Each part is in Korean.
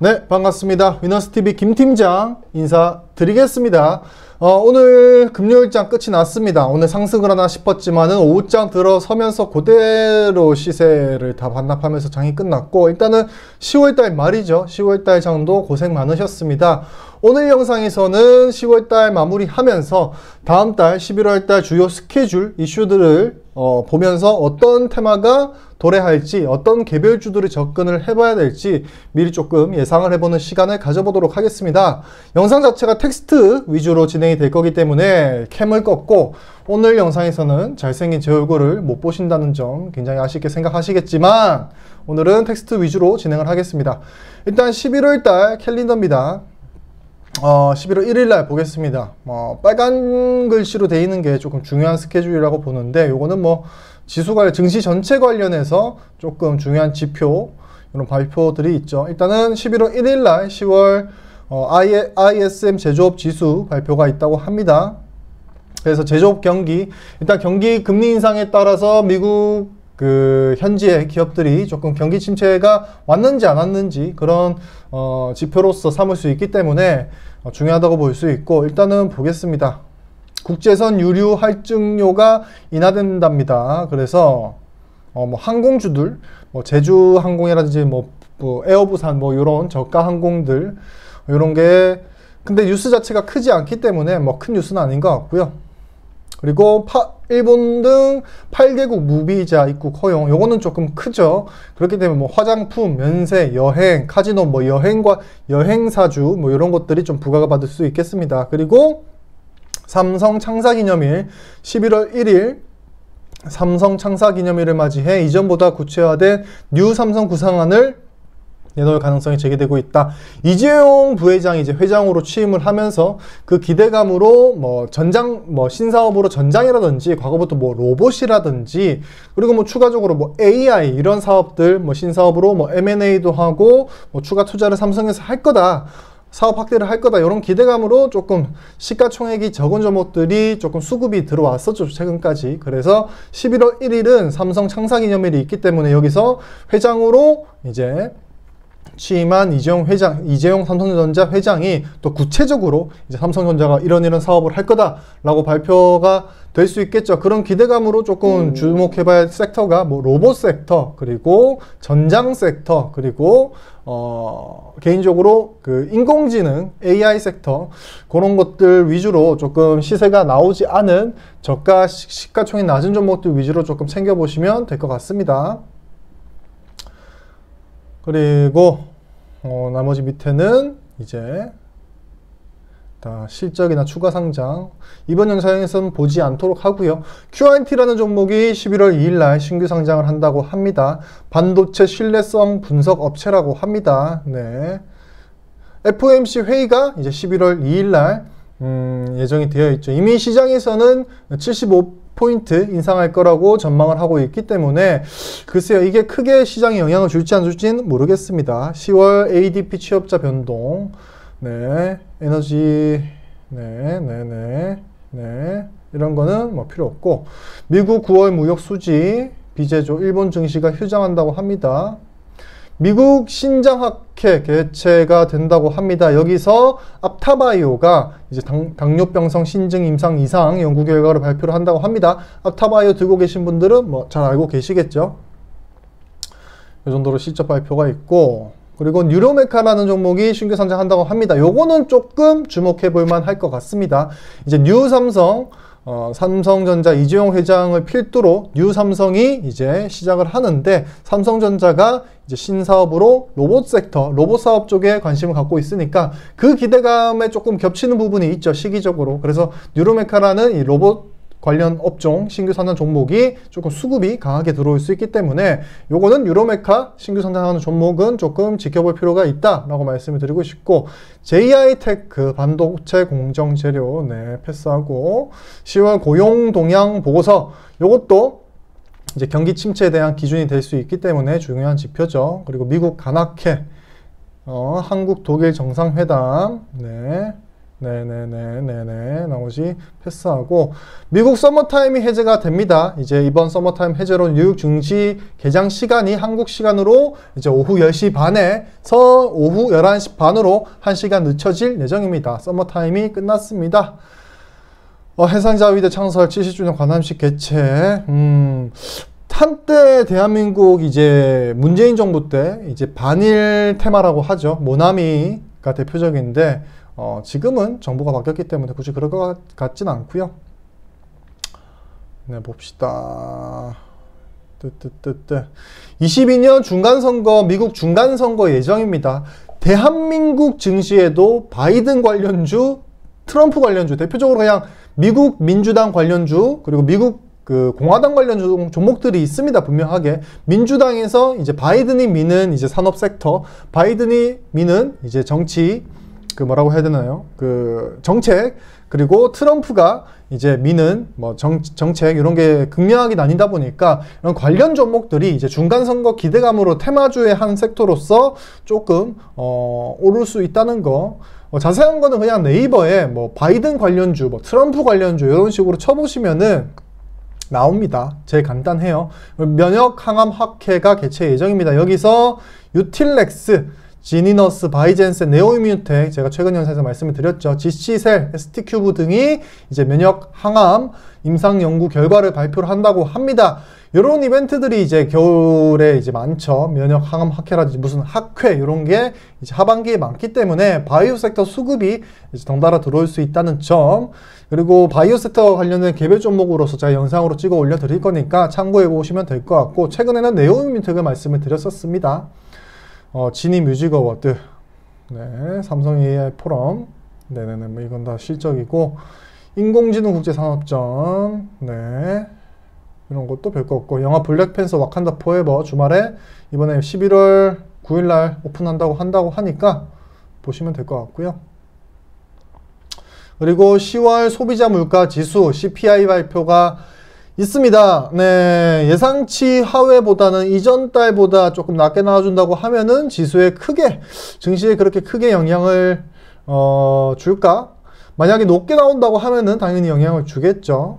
네, 반갑습니다. 위너스TV 김팀장 인사드리겠습니다. 오늘 금요일장 끝이 났습니다. 오늘 상승을 하나 싶었지만은 오후장 들어서면서 그대로 시세를 다 반납하면서 장이 끝났고, 일단은 10월달 말이죠. 10월달 장도 고생 많으셨습니다. 오늘 영상에서는 10월달 마무리하면서 다음달 11월달 주요 스케줄 이슈들을 보면서 어떤 테마가 도래할지, 어떤 개별주들을 접근을 해봐야 될지 미리 조금 예상을 해보는 시간을 가져보도록 하겠습니다. 영상 자체가 텍스트 위주로 진행이 될 거기 때문에 캠을 껐고, 오늘 영상에서는 잘생긴 제 얼굴을 못 보신다는 점 굉장히 아쉽게 생각하시겠지만 오늘은 텍스트 위주로 진행을 하겠습니다. 일단 11월달 캘린더입니다. 11월 1일 날 보겠습니다. 빨간 글씨로 되어 있는 게 조금 중요한 스케줄이라고 보는데, 요거는 지수 관련, 증시 전체 관련해서 조금 중요한 지표, 이런 발표들이 있죠. 일단은 11월 1일 날 10월 ISM 제조업 지수 발표가 있다고 합니다. 그래서 제조업 경기, 일단 경기 금리 인상에 따라서 미국 현지의 기업들이 조금 경기 침체가 왔는지 안 왔는지 그런 지표로서 삼을 수 있기 때문에 중요하다고 볼 수 있고, 일단은 보겠습니다. 국제선 유류 할증료가 인하된답니다. 그래서 항공주들, 제주항공이라든지 에어부산 이런 저가 항공들, 이런 게 근데 뉴스 자체가 크지 않기 때문에 큰 뉴스는 아닌 것 같고요. 그리고 일본 등 8개국 무비자 입국 허용, 요거는 조금 크죠. 그렇기 때문에 화장품, 면세, 여행, 카지노, 여행과 여행사주 이런 것들이 좀 부과가 받을 수 있겠습니다. 그리고 삼성 창사기념일 11월 1일 삼성 창사기념일을 맞이해 이전보다 구체화된 뉴 삼성 구상안을 내놓을 가능성이 제기되고 있다. 이재용 부회장이 이제 회장으로 취임을 하면서 그 기대감으로 신사업으로 전장이라든지 과거부터 로봇이라든지, 그리고 추가적으로 AI 이런 사업들 신사업으로 M&A도 하고 추가 투자를 삼성에서 할 거다. 사업 확대를 할 거다. 이런 기대감으로 조금 시가총액이 적은 종목들이 조금 수급이 들어왔었죠, 최근까지. 그래서 11월 1일은 삼성 창사기념일이 있기 때문에 여기서 회장으로 이제 취임한 이재용 삼성전자 회장이 또 구체적으로 이제 삼성전자가 이런 사업을 할 거다라고 발표가 될 수 있겠죠. 그런 기대감으로 조금 주목해봐야 할 섹터가 로봇 섹터, 그리고 전장 섹터, 그리고 개인적으로 인공지능 AI 섹터, 그런 것들 위주로 조금 시세가 나오지 않은 저가 시가총액 낮은 종목들 위주로 조금 챙겨보시면 될 것 같습니다. 그리고 나머지 밑에는 이제 실적이나 추가 상장, 이번 영상에서는 보지 않도록 하고요. QRT라는 종목이 11월 2일 날 신규 상장을 한다고 합니다. 반도체 신뢰성 분석 업체라고 합니다. 네. FOMC 회의가 이제 11월 2일 날 예정이 되어 있죠. 이미 시장에서는 75포인트 인상할 거라고 전망을 하고 있기 때문에 글쎄요, 이게 크게 시장에 영향을 줄지 안 줄지는 모르겠습니다. 10월 ADP 취업자 변동, 네, 에너지, 이런 거는 필요 없고, 미국 9월 무역 수지 비제조, 일본 증시가 휴장한다고 합니다. 미국 신장학회 개최가 된다고 합니다. 여기서 앞타바이오가 이제 당뇨병성 신증 임상 이상 연구 결과를 발표를 한다고 합니다. 앞타바이오 들고 계신 분들은 잘 알고 계시겠죠. 이 정도로 실적 발표가 있고, 그리고 뉴로메카라는 종목이 신규 상장한다고 합니다. 요거는 조금 주목해 볼 만할 것 같습니다. 이제 뉴 삼성, 삼성전자 이재용 회장을 필두로 뉴 삼성이 이제 시작을 하는데, 삼성전자가 이제 신사업으로 로봇 섹터, 로봇 사업 쪽에 관심을 갖고 있으니까 그 기대감에 조금 겹치는 부분이 있죠, 시기적으로. 그래서 뉴로메카라는 이 로봇 관련 업종 신규 상장 종목이 조금 수급이 강하게 들어올 수 있기 때문에 요거는 유로메카 신규 상장하는 종목은 조금 지켜볼 필요가 있다라고 말씀을 드리고 싶고, JI테크 반도체 공정 재료 패스하고, 10월 고용 동향 보고서 요것도 이제 경기 침체에 대한 기준이 될 수 있기 때문에 중요한 지표죠. 그리고 미국 간학회, 한국 독일 정상회담, 네네네네네. 나머지 패스하고 미국 서머타임이 해제가 됩니다. 이제 이번 서머타임 해제로 뉴욕 증시 개장 시간이 한국 시간으로 이제 오후 10시 반에서 오후 11시 반으로 1시간 늦춰질 예정입니다. 서머타임이 끝났습니다. 해상자위대 창설 70주년 관함식 개최. 한때 대한민국 이제 문재인 정부 때 이제 반일 테마라고 하죠. 모나미가 대표적인데 지금은 정부가 바뀌었기 때문에 굳이 그럴 것 같진 않고요. 네, 봅시다. 22년 중간선거, 미국 중간선거 예정입니다. 대한민국 증시에도 바이든 관련주, 트럼프 관련주, 대표적으로 그냥 미국 민주당 관련주, 그리고 미국 공화당 관련 종목들이 있습니다. 분명하게. 민주당에서 이제 바이든이 미는 이제 산업 섹터, 바이든이 미는 이제 정치, 뭐라고 해야 되나요? 정책, 그리고 트럼프가 이제 미는 뭐 정책, 이런 게 극명하게 나뉜다 보니까 이런 관련 종목들이 이제 중간선거 기대감으로 테마주의 한 섹터로서 조금, 오를 수 있다는 거. 자세한 거는 그냥 네이버에 뭐 바이든 관련주, 뭐 트럼프 관련주, 이런 식으로 쳐보시면은 나옵니다. 제일 간단해요. 면역 항암 학회가 개최 예정입니다. 여기서 유틸렉스, 지니너스, 바이젠센, 네오이뮤텍, 제가 최근 영상에서 말씀을 드렸죠. 지시셀, ST큐브 등이 이제 면역 항암 임상 연구 결과를 발표를 한다고 합니다. 이런 이벤트들이 이제 겨울에 이제 많죠. 면역 항암 학회라든지 무슨 학회 이런 게 이제 하반기에 많기 때문에 바이오 섹터 수급이 이제 덩달아 들어올 수 있다는 점. 그리고 바이오 섹터 관련된 개별 종목으로서 제가 영상으로 찍어 올려 드릴 거니까 참고해 보시면 될 것 같고, 최근에는 네오이뮤텍을 말씀을 드렸었습니다. 지니 뮤직 어워드, 네, 삼성 AI 포럼, 네네네, 뭐 이건 다 실적이고, 인공지능 국제산업전, 네, 이런 것도 별거 없고, 영화 블랙팬서 와칸다 포에버 주말에 이번에 11월 9일날 오픈한다고 하니까 보시면 될 것 같고요. 그리고 10월 소비자 물가 지수 CPI 발표가 있습니다. 네, 예상치 하회보다는 이전 달보다 조금 낮게 나와준다고 하면은 지수에 증시에 그렇게 크게 영향을 줄까? 만약에 높게 나온다고 하면은 당연히 영향을 주겠죠.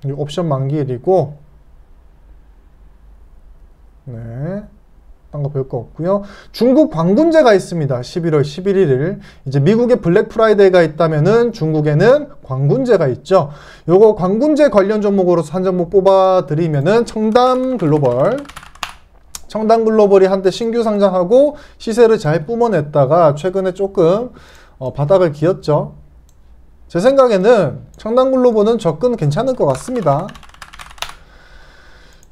옵션 만기일이고, 네, 딴 거 별 거 없고요. 중국 광군제가 있습니다. 11월 11일. 이제 미국에 블랙 프라이데이가 있다면은 중국에는 광군제가 있죠. 요거 광군제 관련 종목으로서 한 종목 뽑아드리면은 청담글로벌이 한때 신규 상장하고 시세를 잘 뿜어냈다가 최근에 조금 바닥을 기었죠. 제 생각에는 청담글로벌은 접근 괜찮을 것 같습니다.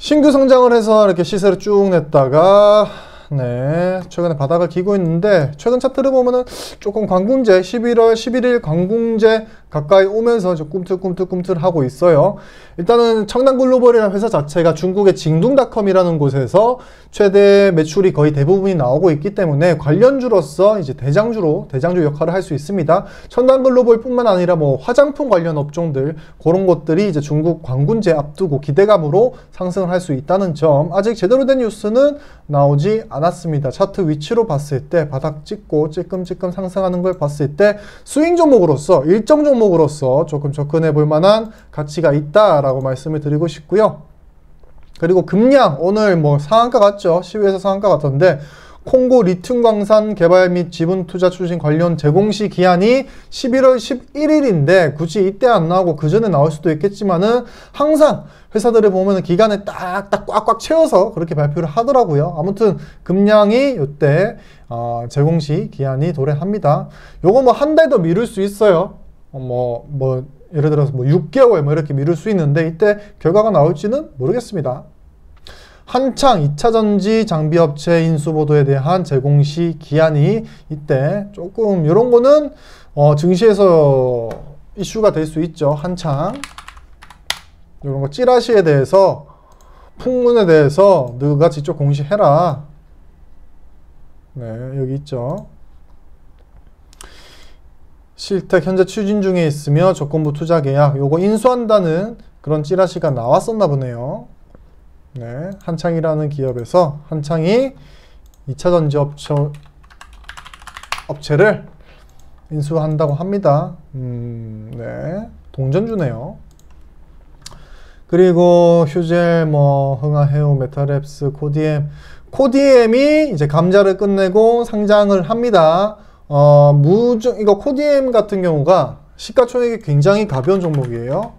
신규 성장을 해서 이렇게 시세를 쭉 냈다가, 네, 최근에 바닥을 기고 있는데, 최근 차트를 보면은 조금 광군제, 11월 11일 광군제 가까이 오면서 좀 꿈틀꿈틀 하고 있어요. 일단은 청담글로벌이라는 회사 자체가 중국의 징둥닷컴이라는 곳에서 최대 매출이 거의 대부분이 나오고 있기 때문에 관련주로서 이제 대장주 역할을 할 수 있습니다. 청담글로벌뿐만 아니라 뭐 화장품 관련 업종들, 그런 것들이 이제 중국 광군제 앞두고 기대감으로 상승을 할 수 있다는 점. 아직 제대로 된 뉴스는 나오지 않았습니다. 차트 위치로 봤을 때 바닥 찍고 찔끔찔끔 상승하는 걸 봤을 때 스윙 종목으로서, 일정 종목으로서 조금 접근해 볼 만한 가치가 있다라고 말씀을 드리고 싶고요. 그리고 금량, 오늘 뭐 상한가 같죠? 시외에서 상한가 같던데, 콩고 리튬 광산 개발 및 지분 투자 추진 관련 제공시 기한이 11월 11일인데 굳이 이때 안 나오고 그 전에 나올 수도 있겠지만은 항상 회사들을 보면은 기간을 딱딱 꽉꽉 채워서 그렇게 발표를 하더라고요. 아무튼 금량이 이때 제공시 기한이 도래합니다. 요거 뭐 한 달 더 미룰 수 있어요. 예를 들어서 뭐 6개월 뭐 이렇게 미룰 수 있는데 이때 결과가 나올지는 모르겠습니다. 한창 2차전지 장비업체 인수보도에 대한 제공시 기한이 이때 조금 이런 거는 증시에서 이슈가 될 수 있죠. 한창 이런 거 찌라시에 대해서, 풍문에 대해서 너가 직접 공시해라. 네, 여기 있죠. 실택 현재 추진 중에 있으며 조건부 투자 계약 요거 인수한다는 그런 찌라시가 나왔었나 보네요. 네, 한창이라는 기업에서 한창이 2차전지 업체를 인수한다고 합니다. 네. 동전주네요. 그리고 휴젤, 흥하해오, 메탈랩스, 코디엠. 코디엠이 이제 감자를 끝내고 상장을 합니다. 이거 코디엠 같은 경우가 시가총액이 굉장히 가벼운 종목이에요.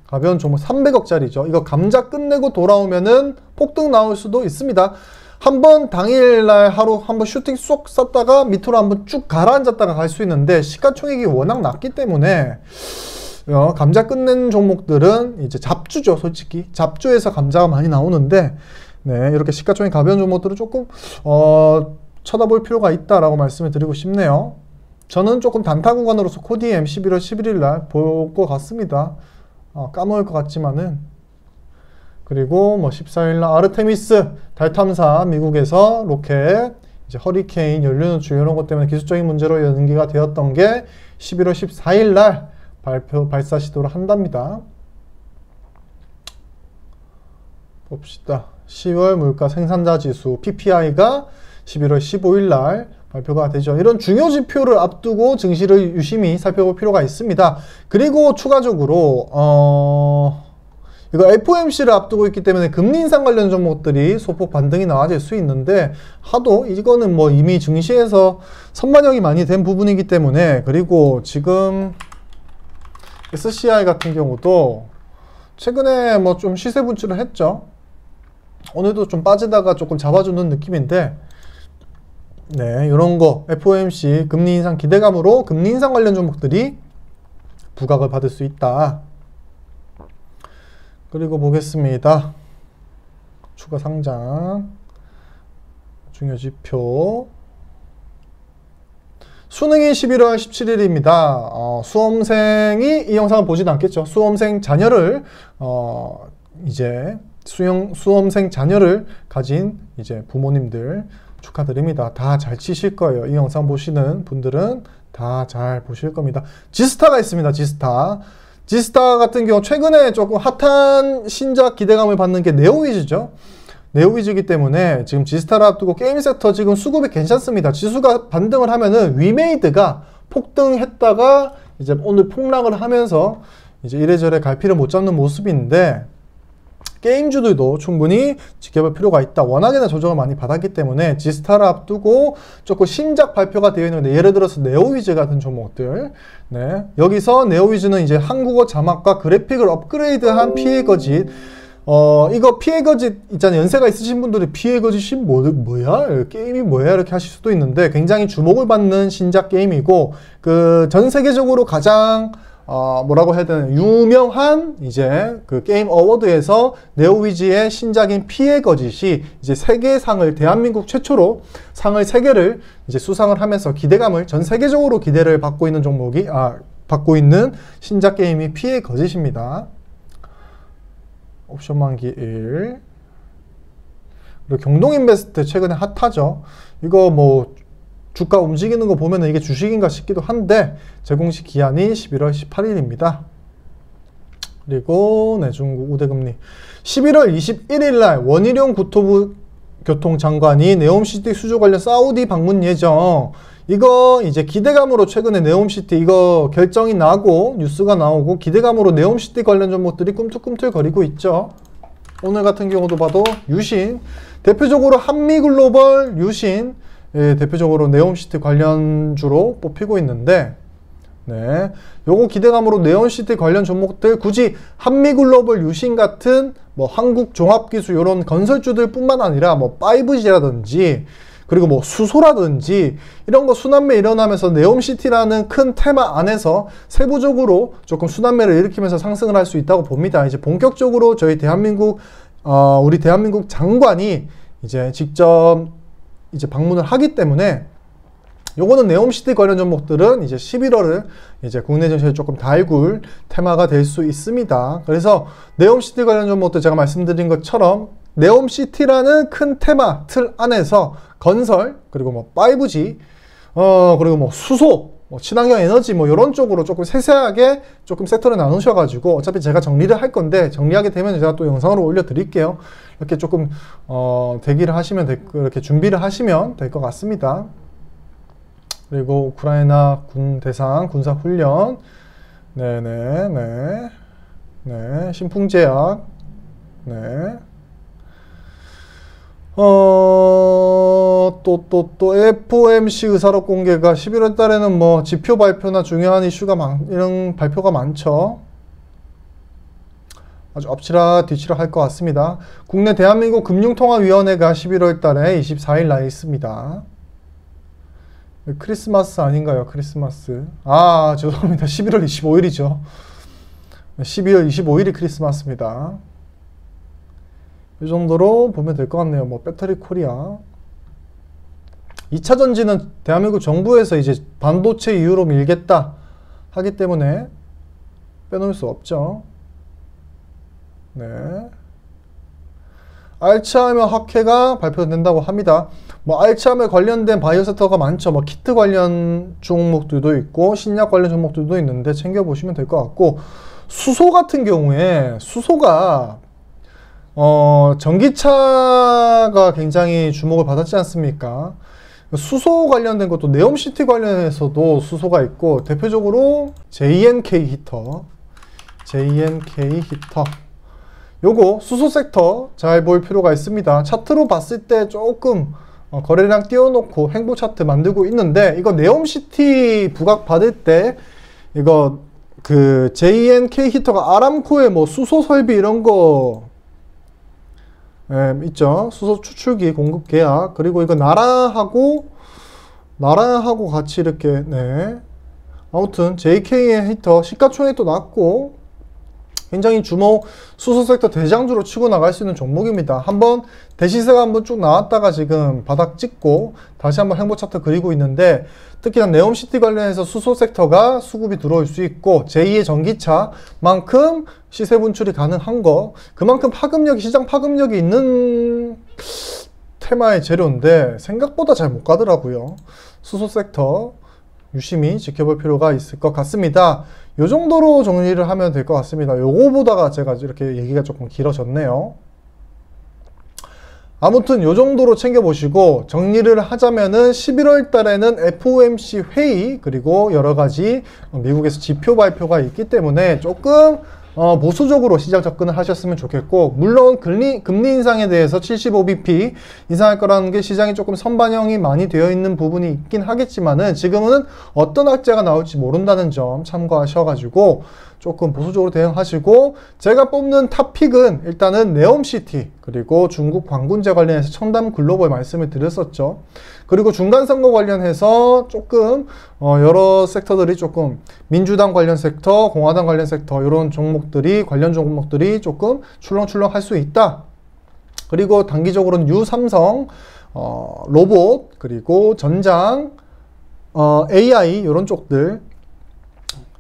가벼운 종목 300억짜리죠. 이거 감자 끝내고 돌아오면은 폭등 나올 수도 있습니다. 한번 당일날 하루 한번 슈팅 쏙 쐈다가 밑으로 한번 쭉 가라앉았다가 갈 수 있는데 시가총액이 워낙 낮기 때문에 감자 끝낸 종목들은 이제 잡주죠. 솔직히 잡주에서 감자가 많이 나오는데 네, 이렇게 시가총액 가벼운 종목들은 조금 쳐다볼 필요가 있다라고 말씀을 드리고 싶네요. 저는 조금 단타 구간으로서 코디엠 11월 11일 날 볼 것 같습니다. 까먹을 것 같지만은. 그리고 14일 날 아르테미스 달 탐사 미국에서 로켓 이제 허리케인 연료노출 이런 것 때문에 기술적인 문제로 연기가 되었던 게 11월 14일 날 발사 시도를 한답니다. 봅시다. 10월 물가 생산자 지수 PPI가 11월 15일 날 발표가 되죠. 이런 중요 지표를 앞두고 증시를 유심히 살펴볼 필요가 있습니다. 그리고 추가적으로 이거 FOMC를 앞두고 있기 때문에 금리 인상 관련 종목들이 소폭 반등이 나와질 수 있는데 하도 이거는 이미 증시에서 선반영이 많이 된 부분이기 때문에 그리고 지금 SCI 같은 경우도 최근에 좀 시세 분출을 했죠. 오늘도 좀 빠지다가 조금 잡아주는 느낌인데 네, 이런 거 FOMC 금리 인상 기대감으로 금리 인상 관련 종목들이 부각을 받을 수 있다. 그리고 보겠습니다. 추가 상장 중요 지표 수능이 11월 17일입니다. 수험생이 이 영상을 보진 않겠죠. 수험생 자녀를 이제 수험생 자녀를 가진 이제 부모님들 축하드립니다. 다 잘 치실 거예요. 이 영상 보시는 분들은 다 잘 보실 겁니다. 지스타가 있습니다. 지스타 같은 경우 최근에 조금 핫한 신작 기대감을 받는 게 네오위즈죠. 네오위즈이기 때문에 지금 지스타를 앞두고 게임 섹터 지금 수급이 괜찮습니다. 지수가 반등을 하면은 위메이드가 폭등했다가 이제 오늘 폭락을 하면서 이제 이래저래 갈피를 못 잡는 모습인데 게임주들도 충분히 지켜볼 필요가 있다. 워낙에나 조정을 많이 받았기 때문에 지스타를 앞두고 조금 신작 발표가 되어 있는데 예를 들어서 네오위즈 같은 종목들 네, 여기서 네오위즈는 이제 한국어 자막과 그래픽을 업그레이드한 피해 거짓 이거 피해 거짓 있잖아요. 연세가 있으신 분들이 피해 거짓이 뭐야? 게임이 뭐야? 이렇게 하실 수도 있는데 굉장히 주목을 받는 신작 게임이고 그 전 세계적으로 가장 뭐라고 해야 되나 유명한 이제 그 게임 어워드에서 네오위즈의 신작인 피해 거짓이 이제 세계상을 대한민국 최초로 상을 3개를 이제 수상을 하면서 기대감을 전 세계적으로 기대를 받고 있는 종목이 받고 있는 신작 게임이 피해 거짓입니다. 옵션 만기 1 그리고 경동인베스트 최근에 핫하죠. 이거 주가 움직이는 거 보면 이게 주식인가 싶기도 한데 제공식 기한이 11월 18일입니다. 그리고 중국 우대금리 11월 21일 날 원희룡 국토부 교통장관이 네옴시티 수주 관련 사우디 방문 예정. 이거 이제 기대감으로 최근에 네옴시티 이거 결정이 나고 뉴스가 나오고 기대감으로 네옴시티 관련 종목들이 꿈틀꿈틀거리고 있죠. 오늘 같은 경우도 봐도 유신 대표적으로 한미글로벌 유신 대표적으로 네옴시티 관련주로 뽑히고 있는데 네, 요거 기대감으로 네옴시티 관련 종목들 굳이 한미글로벌 유신 같은 한국종합기술 이런 건설주들 뿐만 아니라 5G라든지 그리고 수소라든지 이런 거 순환매 일어나면서 네옴시티라는 큰 테마 안에서 세부적으로 조금 순환매를 일으키면서 상승을 할 수 있다고 봅니다. 이제 본격적으로 저희 대한민국 우리 대한민국 장관이 이제 직접 이제 방문을 하기 때문에 요거는 네옴시티 관련 종목들은 이제 11월을 이제 국내 증시에 조금 달굴 테마가 될 수 있습니다. 그래서 네옴시티 관련 종목들 제가 말씀드린 것처럼 네옴시티라는 큰 테마 틀 안에서 건설 그리고 5G 그리고 수소 친환경 에너지 이런 쪽으로 조금 세세하게 조금 섹터를 나누셔가지고 어차피 제가 정리를 할 건데 정리하게 되면 제가 또 영상으로 올려드릴게요. 이렇게 조금 대기를 하시면 이렇게 준비를 하시면 될 것 같습니다. 그리고 우크라이나 군 대상 군사 훈련, 네네네, 네, 신풍제약, 네, 또 FOMC 의사록 공개가 11월 달에는 뭐 지표 발표나 중요한 이슈가 이런 발표가 많죠. 아주 엎치라 뒤치라 할 것 같습니다. 국내 대한민국 금융통화위원회가 11월 달에 24일 나 있습니다. 크리스마스 아닌가요? 크리스마스. 아, 죄송합니다. 11월 25일이죠. 12월 25일이 크리스마스입니다. 이 정도로 보면 될 것 같네요. 뭐 배터리 코리아. 2차 전지는 대한민국 정부에서 이제 반도체 이유로 밀겠다 하기 때문에 빼놓을 수 없죠. 네. 알츠하이머 학회가 발표된다고 합니다. 뭐 알츠하이머 관련된 바이오 섹터가 많죠. 뭐 키트 관련 종목들도 있고 신약 관련 종목들도 있는데 챙겨보시면 될 것 같고, 수소 같은 경우에 수소가 전기차가 굉장히 주목을 받았지 않습니까? 수소 관련된 것도 네옴시티 관련해서도 수소가 있고, 대표적으로 JNK 히터, 요거 수소 섹터 잘 볼 필요가 있습니다. 차트로 봤을 때 조금 거래량 띄워놓고 행보 차트 만들고 있는데, 이거 네옴시티 부각 받을 때 이거 그 JNK 히터가 아람코의 뭐 수소 설비 이런 거 있죠. 수소 추출기 공급 계약, 그리고 이거 나라하고 같이 이렇게, 네, 아무튼 JK의 히터 시가총액도 낮고 굉장히 수소 섹터 대장주로 치고 나갈 수 있는 종목입니다. 한번 대시세가 한번 쭉 나왔다가 지금 바닥 찍고 다시 한번 행보 차트 그리고 있는데, 특히나 네옴시티 관련해서 수소 섹터가 수급이 들어올 수 있고 제2의 전기차만큼 시세 분출이 가능한 거, 그만큼 시장 파급력이 있는 테마의 재료인데 생각보다 잘 못 가더라고요. 수소 섹터 유심히 지켜볼 필요가 있을 것 같습니다. 요 정도로 정리를 하면 될 것 같습니다. 요거보다가 제가 이렇게 얘기가 조금 길어졌네요. 아무튼 요 정도로 챙겨보시고, 정리를 하자면은 11월 달에는 FOMC 회의, 그리고 여러가지 미국에서 지표 발표가 있기 때문에 조금 보수적으로 시장 접근을 하셨으면 좋겠고, 물론 금리 인상에 대해서 75bp 인상할 거라는 게 시장이 조금 선반영이 많이 되어 있는 부분이 있긴 하겠지만은, 지금은 어떤 악재가 나올지 모른다는 점 참고하셔가지고 조금 보수적으로 대응하시고, 제가 뽑는 탑픽은 일단은 네옴시티, 그리고 중국 광군제 관련해서 첨단 글로벌 말씀을 드렸었죠. 그리고 중간선거 관련해서 조금 여러 섹터들이 조금 민주당 관련 섹터, 공화당 관련 섹터, 이런 관련 종목들이 조금 출렁출렁 할 수 있다. 그리고 단기적으로는 유삼성, 로봇, 그리고 전장, AI 이런 쪽들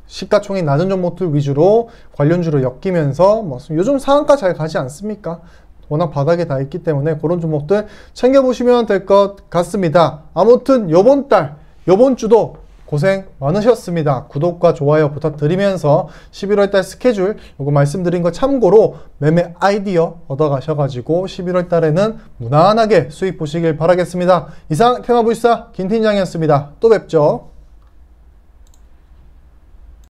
시가총액 낮은 종목들 위주로 관련주로 엮이면서 뭐 요즘 상한가 잘 가지 않습니까? 워낙 바닥에 다 있기 때문에 그런 종목들 챙겨보시면 될 것 같습니다. 아무튼 요번 주도 고생 많으셨습니다. 구독과 좋아요 부탁드리면서 11월달 스케줄 요거 말씀드린 거 참고로 매매 아이디어 얻어가셔가지고 11월 달에는 무난하게 수익 보시길 바라겠습니다. 이상 테마불사 김팀장이었습니다. 또 뵙죠.